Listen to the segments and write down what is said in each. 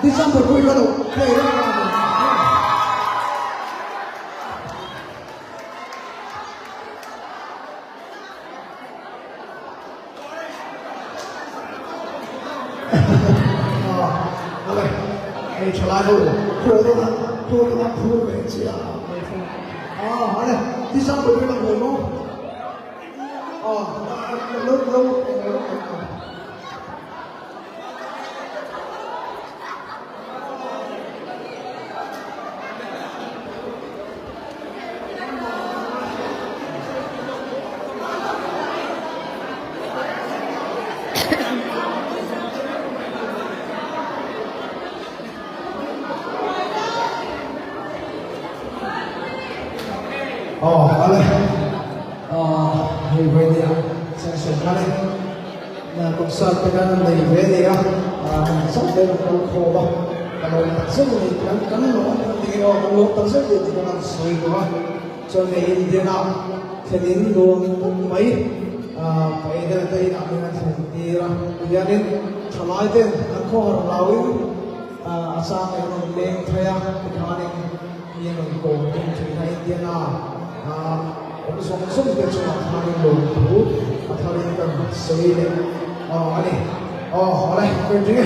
Diciamo per cui loro vabbè, ce l'hai tu, quello da pure ci ha. Vabbè, diciamo per cui loro 好嘞，回嚟啊，正常啦咧。那國際嘅嚟回嚟啊，真係好酷啊！kalau tak boleh kan lo tinggal kalau tak boleh dengan suai gua jadi India kedin lo mai pada tadi nak dengan sendiri jadi thalai den aku harlawi asam yang leng thaya khane yang ko in India na aku song ke cuma khane lo tu athari kan suai le ani oleh pergi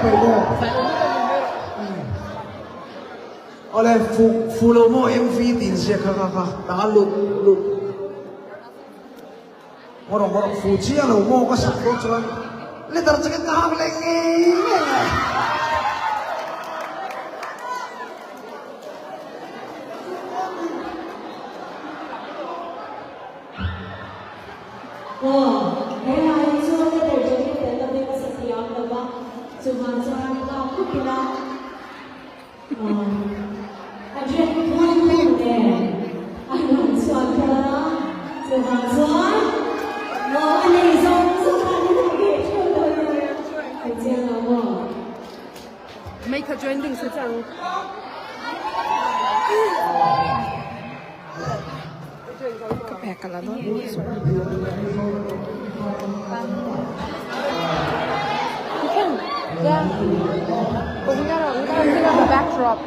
phải mua ở đây phụ lô mua MV tiền xe khá đã lụt một đồng phụ chia lô mua có sẵn tốt cho anh lên tận cái hàng lên nghe Hey, I saw that they're doing it. The baby was a young lava. So, I'm not cooking up. I drink one thing there. I want to talk. So, anh ấy giống rất là như thế kia. Phải chăng là mo? Make a trending 是这样。ก็แปลกกันแล้วเนาะYou can, yeah. But we gotta clean up the backdrop.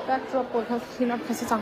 Backdrop 我看 clean up 开始长。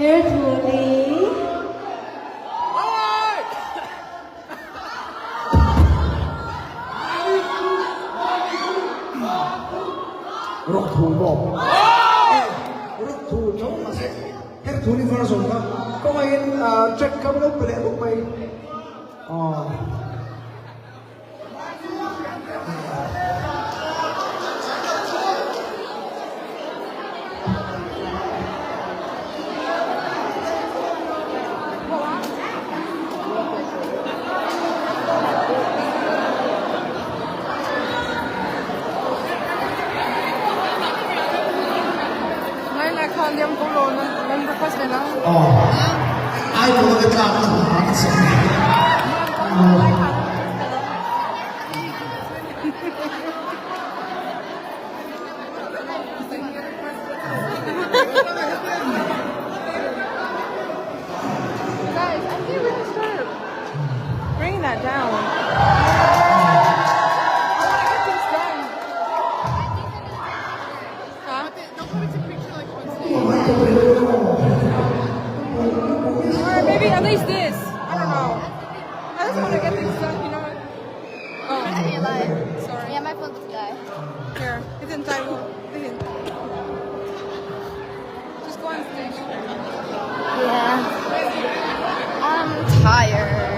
Here to me. Rock thủ một rock thủ chống mà sẽ hết thủ đi vào rồi đó có ai check không lúc để lúc mày con đi ông cũng luôn lên request này nó ai cũng có cái làm nó sẽ Guys, I think we can start bringing that down. I want to get things done. Huh? Don't put it to picture like on stage. Or maybe at least this. I don't know. I just want to get things done, you know what? Oh, sorry. Yeah, my phone just died. Here, it's in Taiwan. Just go on stage. Yeah. I'm tired.